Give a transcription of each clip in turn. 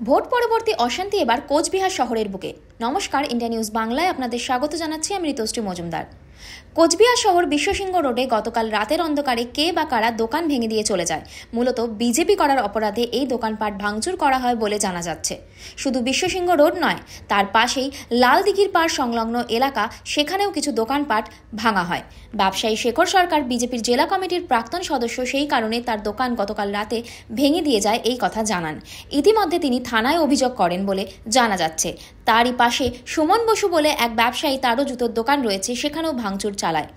Vote পরবর্তী অশান্তি এবার কোচবিহার শহরের বুকে। নমস্কার, ইন্ডিয়া নিউজ বাংলায় আপনাদের স্বাগত জানাচ্ছি আমি ঋতুশ্রী মজুমদার। কোচবিহার শহর বিশ্বসিংহ রোডে গতকাল রাতের অন্ধকারে কে বা কারা দোকান ভেঙে দিয়ে চলে যায়। মূলত বিজেপি করার অপরাধে এই দোকানপাট ভাঙচুর করা হয় বলে জানা যাচ্ছে। শুধু বিশ্বসিংহ রোড নয়, তার পাশেই লালদিঘির পাড় সংলগ্ন এলাকা, সেখানেও কিছু দোকানপাট ভাঙা হয়। ব্যবসায়ী শেখর সরকার বিজেপির জেলা কমিটির প্রাক্তন সদস্য, সেই কারণে তার দোকান গতকাল রাতে ভেঙে দিয়ে যায় এই কথা জানান। ইতিমধ্যে তিনি থানায় অভিযোগ করেন বলে জানা যাচ্ছে। তারই পাশে সুমন বসু বলে এক ব্যবসায়ী, তারও জুতোর দোকান রয়েছে, সেখানেও ভাঙচুর চালায়।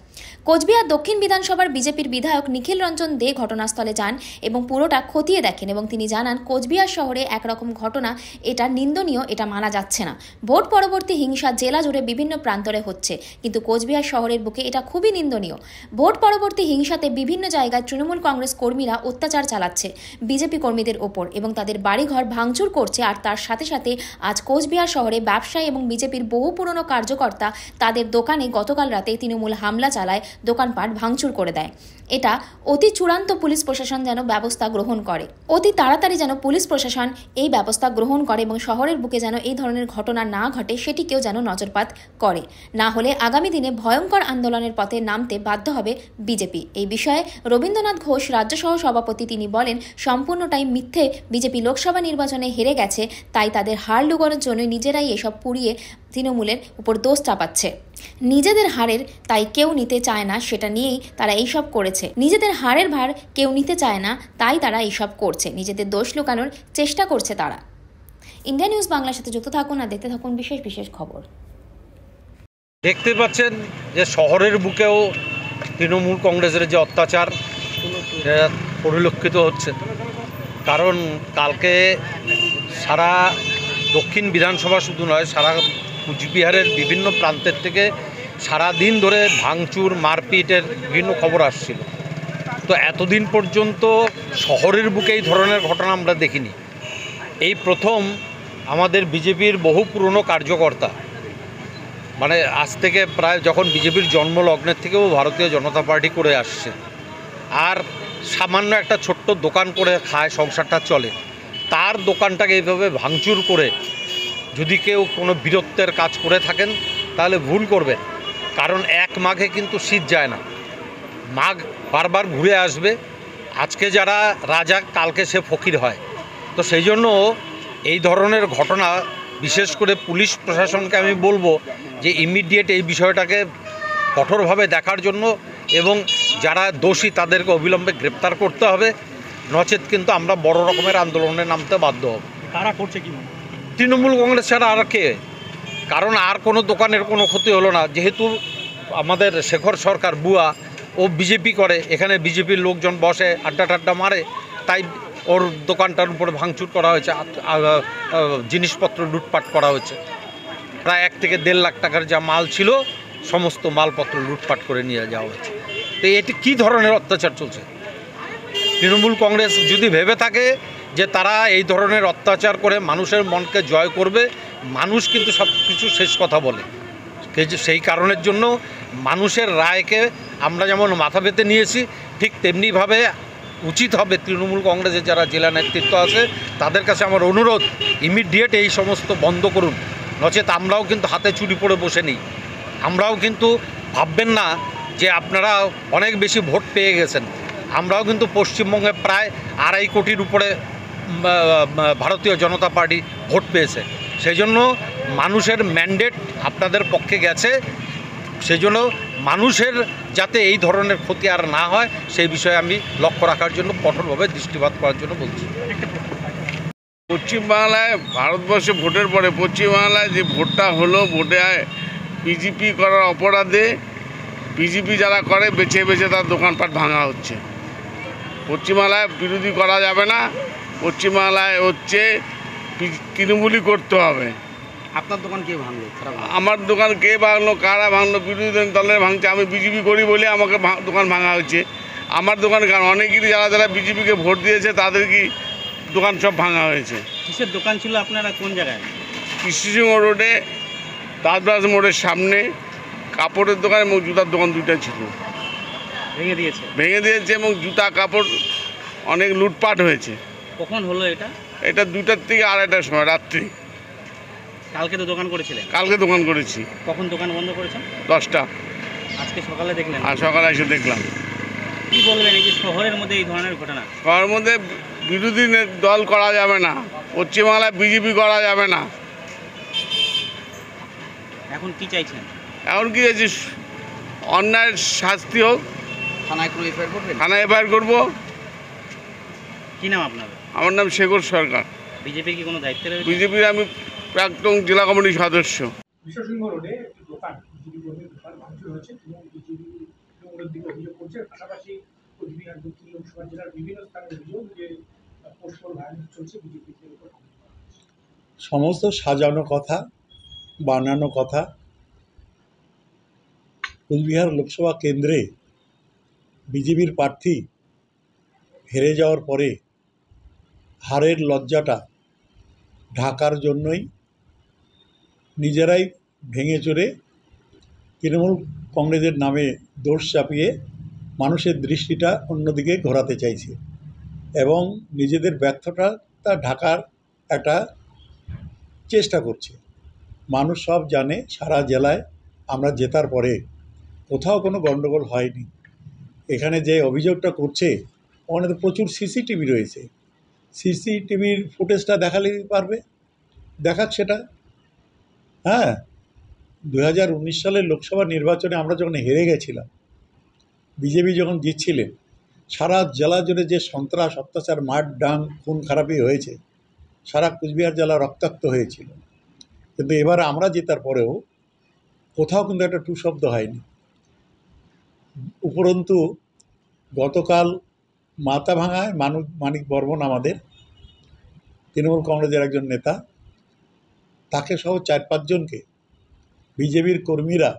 কোচবিহার দক্ষিণ বিধানসভার বিজেপির বিধায়ক নিখিল রঞ্জন দে ঘটনাস্থলে যান এবং পুরোটা খতিয়ে দেখেন এবং তিনি জানান, কোচবিহার শহরে একরকম ঘটনা, এটা নিন্দনীয়, এটা মানা যাচ্ছে না। ভোট পরবর্তী হিংসা জেলা জুড়ে বিভিন্ন প্রান্তরে হচ্ছে, কিন্তু কোচবিহার শহরের বুকে এটা খুবই নিন্দনীয়। ভোট পরবর্তী হিংসাতে বিভিন্ন জায়গায় তৃণমূল কংগ্রেস কর্মীরা অত্যাচার চালাচ্ছে বিজেপি কর্মীদের ওপর এবং তাদের বাড়িঘর ভাঙচুর করছে। আর তার সাথে সাথে আজ কোচবিহার শহরে ব্যবসায়ী এবং বিজেপির বহু পুরনো কার্যকর্তা তাদের দোকানে গতকাল রাতে তৃণমূল হামলা চালায়, দোকানপাট ভাঙচুর করে দেয়। এটা অতি চূড়ান্ত পুলিশ প্রশাসন যেন ব্যবস্থা গ্রহণ করে, অতি তাড়াতাড়ি যেন পুলিশ প্রশাসন এই ব্যবস্থা গ্রহণ করে এবং শহরের বুকে যেন এই ধরনের ঘটনা না ঘটে সেটিকেও যেন নজরপাত করে। না হলে আগামী দিনে ভয়ঙ্কর আন্দোলনের পথে নামতে বাধ্য হবে বিজেপি। এই বিষয়ে রবীন্দ্রনাথ ঘোষ, রাজ্য সহ সভাপতি, তিনি বলেন, সম্পূর্ণটাই মিথ্যে। বিজেপি লোকসভা নির্বাচনে হেরে গেছে, তাই তাদের হার লুকানোর জন্য নিজেরাই এসব পুড়িয়ে তৃণমূলের উপর দোষ চাপাচ্ছে। নিজেদের হারের তাই কেউ নিতে চায় না, সেটা নিয়েই তারা এইসব করেছে। নিজেদের হারের ভার কেউ নিতে চায় না, তাই তারা এইসব করছে, নিজেদের দোষ লুকানোর চেষ্টা করছে তারা। ইন্ডিয়া নিউজ বাংলার সাথে যুক্ত থাকুন আর দেখতে থাকুন বিশেষ বিশেষ খবর। দেখতে পাচ্ছেন যে শহরের বুকেও তৃণমূল কংগ্রেসের যে অত্যাচার পরিলক্ষিত হচ্ছে। কারণ কালকে সারা দক্ষিণ বিধানসভা শুধু নয়, সারা কুচবিহারের বিভিন্ন প্রান্তের থেকে সারা দিন ধরে ভাঙচুর, মারপিটের বিভিন্ন খবর আসছিল। তো এতদিন পর্যন্ত শহরের বুকে এই ধরনের ঘটনা আমরা দেখিনি। এই প্রথম আমাদের বিজেপির বহু পুরনো কার্যকর্তা, মানে আজ থেকে প্রায় যখন বিজেপির জন্মলগ্নের থেকেও ভারতীয় জনতা পার্টি করে আসছে, আর সামান্য একটা ছোট্ট দোকান করে খায়, সংসারটা চলে, তার দোকানটাকে এইভাবে ভাঙচুর করে যদি কেউ কোনো বীরত্বের কাজ করে থাকেন তাহলে ভুল করবেন। কারণ এক মাঘে কিন্তু শীত যায় না, মাঘ বারবার ঘুরে আসবে। আজকে যারা রাজা, কালকে সে ফকির হয়। তো সেই জন্য এই ধরনের ঘটনা, বিশেষ করে পুলিশ প্রশাসনকে আমি বলবো যে ইমিডিয়েট এই বিষয়টাকে কঠোরভাবে দেখার জন্য এবং যারা দোষী তাদেরকে অবিলম্বে গ্রেপ্তার করতে হবে, নচেত কিন্তু আমরা বড় রকমের আন্দোলনে নামতে বাধ্য হব। তারা করছে কি? তৃণমূল কংগ্রেস ছাড়া আর কে? কারণ আর কোনো দোকানের কোনো ক্ষতি হলো না। যেহেতু আমাদের শেখর সরকার বুয়া, ও বিজেপি করে, এখানে বিজেপির লোকজন বসে আড্ডা টাড্ডা মারে, তাই ওর দোকানটার উপরে ভাঙচুর করা হয়েছে, জিনিসপত্র লুটপাট করা হয়েছে। প্রায় 1 থেকে 1.5 লাখ টাকার যা মাল ছিল সমস্ত মালপত্র লুটপাট করে নিয়ে যাওয়া হয়েছে। তো এটি কী ধরনের অত্যাচার চলছে? তৃণমূল কংগ্রেস যদি ভেবে থাকে যে তারা এই ধরনের অত্যাচার করে মানুষের মনকে জয় করবে, মানুষ কিন্তু সব কিছু শেষ কথা বলে। সেই কারণের জন্য মানুষের রায়কে আমরা যেমন মাথা পেতে নিয়েছি, ঠিক তেমনিভাবে উচিত হবে তৃণমূল কংগ্রেসের যারা জেলা নেতৃত্ব আছে তাদের কাছে আমার অনুরোধ, ইমিডিয়েট এই সমস্ত বন্ধ করুন। নচেত আমরাও কিন্তু হাতে চুরি পড়ে বসে নিই। আমরাও কিন্তু ভাববেন না যে আপনারা অনেক বেশি ভোট পেয়ে গেছেন। আমরাও কিন্তু পশ্চিমবঙ্গে প্রায় 2.5 কোটির উপরে ভারতীয় জনতা পার্টি ভোট পেয়েছে। সেই জন্য মানুষের ম্যান্ডেট আপনাদের পক্ষে গেছে। সেই জন্য মানুষের যাতে এই ধরনের ক্ষতি আর না হয় সেই বিষয়ে আমি লক্ষ্য রাখার জন্য, কঠোরভাবে দৃষ্টিপাত করার জন্য বলছি। পশ্চিমবাংলায়, ভারতবর্ষে ভোটের পরে পশ্চিমবাংলায় যে ভোটটা হলো, ভোটে বিজেপি করার অপরাধে বিজেপি যারা করে বেছে বেছে তার দোকানপাট ভাঙা হচ্ছে। পশ্চিমবাংলায় বিরোধী করা যাবে না, পশ্চিমবাংলায় হচ্ছে তৃণমূলই করতে হবে। আপনার দোকান কে ভাঙলো? আমার দোকান কে ভাঙলো, কারা ভাঙলো? বিরোধী দলের ভাঙছে। আমি বিজেপি করি বলে আমাকে দোকান ভাঙা হয়েছে। আমার দোকান কারণ অনেকেরই যারা যারা বিজেপিকে ভোট দিয়েছে তাদের কি দোকান সব ভাঙা হয়েছে। কিসের দোকান ছিল আপনারা? কোন জায়গায়? কৃষ্ণসিংহ রোডে, তাজবাজ মোড়ের সামনে কাপড়ের দোকান এবং জুতার দোকান দুইটা ছিল, ভেঙে দিয়েছে এবং জুতা কাপড় অনেক লুটপাট হয়েছে। কখন হলো এটা? এটা 2টার থেকে 2:30টার সময় রাত্রি। কালকে তো দোকান করেছিলেন? কালকে দোকান করেছি। কখন দোকান বন্ধ করেছেন? 10টা। আজকে সকালে দেখলেন? আর সকালে এসে দেখলাম। কি বলবেন এই যে শহরের মধ্যে এই ধরনের ঘটনা? শহরের মধ্যে বিরোধী দল করা যাবে না, পশ্চিমবাংলায় বিজেপি করা যাবে না। এখন কি চাইছেন? এখন কি আছে, অন্যায়ের শাস্তি হোক। থানায় করে এফআইআর করবেন? থানায় এফআইআর করবো। কি নাম আপনার? আমার নাম শেখর সরকার। বিজেপির কি কোনো দায়িত্বে রয়েছে? বিজেপির আমি প্রাক্তন জেলা কমিটির সদস্য। বিশ্বসিংহ রোডে একটি দোকান বিজেপি কর্মীর দোকান ভাঙচুর হয়েছে এবং বিজেপি তৃণমূলের দিকে অভিযোগ করছে। পাশাপাশি কোচবিহার দক্ষিণ লোকসভা জেলার বিভিন্ন স্থানে অভিযোগ যে পোস্টাল ভায়োলেন্স চলছে বিজেপির উপর। সমস্ত সাজানো কথা, বানানো কথা। কোচবিহার লোকসভা কেন্দ্রে বিজেপির প্রার্থী হেরে যাওয়ার পরে হারের লজ্জাটা ঢাকার জন্যই নিজেরাই ভেঙে চড়ে তৃণমূল কংগ্রেসের নামে দোষ চাপিয়ে মানুষের দৃষ্টিটা অন্যদিকে ঘোরাতে চাইছে এবং নিজেদের ব্যর্থতা ঢাকার একটা চেষ্টা করছে। মানুষ সব জানে, সারা জেলায় আমরা জেতার পরে কোথাও কোনো গণ্ডগোল হয়নি। এখানে যে অভিযোগটা করছে ওখানে তো প্রচুর সিসিটিভি রয়েছে, সিসিটিভির ফুটেজটা দেখালেই পারবে, দেখাক সেটা। হ্যাঁ, 2019 সালের লোকসভা নির্বাচনে আমরা যখন হেরে গেছিলাম, বিজেপি যখন জিতছিলেন, সারা জেলা জুড়ে যে সন্ত্রাস, অত্যাচার, মার ডাং, খুন খারাপি হয়েছে, সারা কোচবিহার জেলা রক্তাক্ত হয়েছিল। কিন্তু এবার আমরা জেতার পরেও কোথাও কিন্তু একটা টু শব্দ হয়নি। উপরন্তু গতকাল মাথাভাঙায় মানিক বর্মন, আমাদের তৃণমূল কংগ্রেসের একজন নেতা, তাকে সহ 4-5 জনকে বিজেপির কর্মীরা,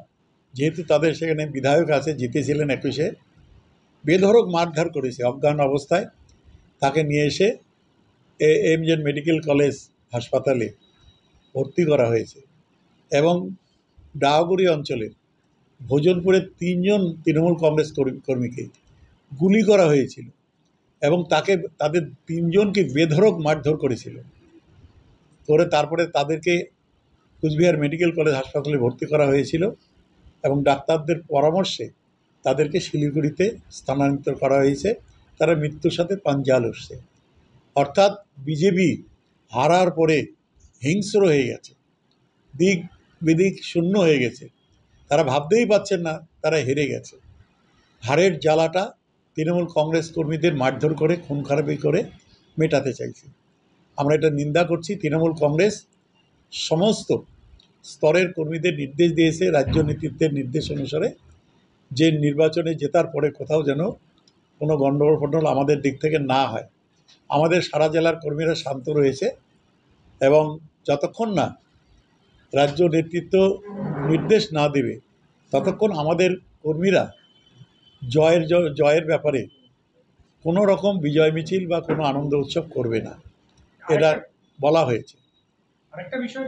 যেহেতু তাদের সেখানে বিধায়ক আছে, জিতেছিলেন 21-এ, বেধড়ক মারধর করেছে। অজ্ঞান অবস্থায় তাকে নিয়ে এসে এমজেন মেডিকেল কলেজ হাসপাতালে ভর্তি করা হয়েছে এবং ডাওগুড়ি অঞ্চলের ভোজনপুরের 3 জন তৃণমূল কংগ্রেস কর্মীকে গুলি করা হয়েছিল এবং তাদের 3 জনকে বেধড়ক মারধর করেছিল। করে তারপরে তাদেরকে কোচবিহার মেডিকেল কলেজ হাসপাতালে ভর্তি করা হয়েছিল এবং ডাক্তারদের পরামর্শে তাদেরকে শিলিগুড়িতে স্থানান্তর করা হয়েছে। তারা মৃত্যুর সাথে পাঞ্জা লড়ছে। অর্থাৎ বিজেপি হারার পরে হিংস্র হয়ে গেছে, দিক বিদিক শূন্য হয়ে গেছে। তারা ভাবতেই পারছেন না তারা হেরে গেছে। হারের জ্বালাটা তৃণমূল কংগ্রেস কর্মীদের মারধর করে, খুন খারাপি করে মেটাতে চাইছে। আমরা এটা নিন্দা করছি। তৃণমূল কংগ্রেস সমস্ত স্তরের কর্মীদের নির্দেশ দিয়েছে, রাজ্য নেতৃত্বের নির্দেশ অনুসারে, যে নির্বাচনে জেতার পরে কোথাও যেন কোনো গণ্ডগোল ফণ্ডগোল আমাদের দিক থেকে না হয়। আমাদের সারা জেলার কর্মীরা শান্ত রয়েছে এবং যতক্ষণ না রাজ্য নেতৃত্ব নির্দেশ না দেবে ততক্ষণ আমাদের কর্মীরা জয়ের ব্যাপারে কোনো রকম বিজয় মিছিল বা কোনো আনন্দ উৎসব করবে না, এটা বলা হয়েছে। আরেকটা বিষয়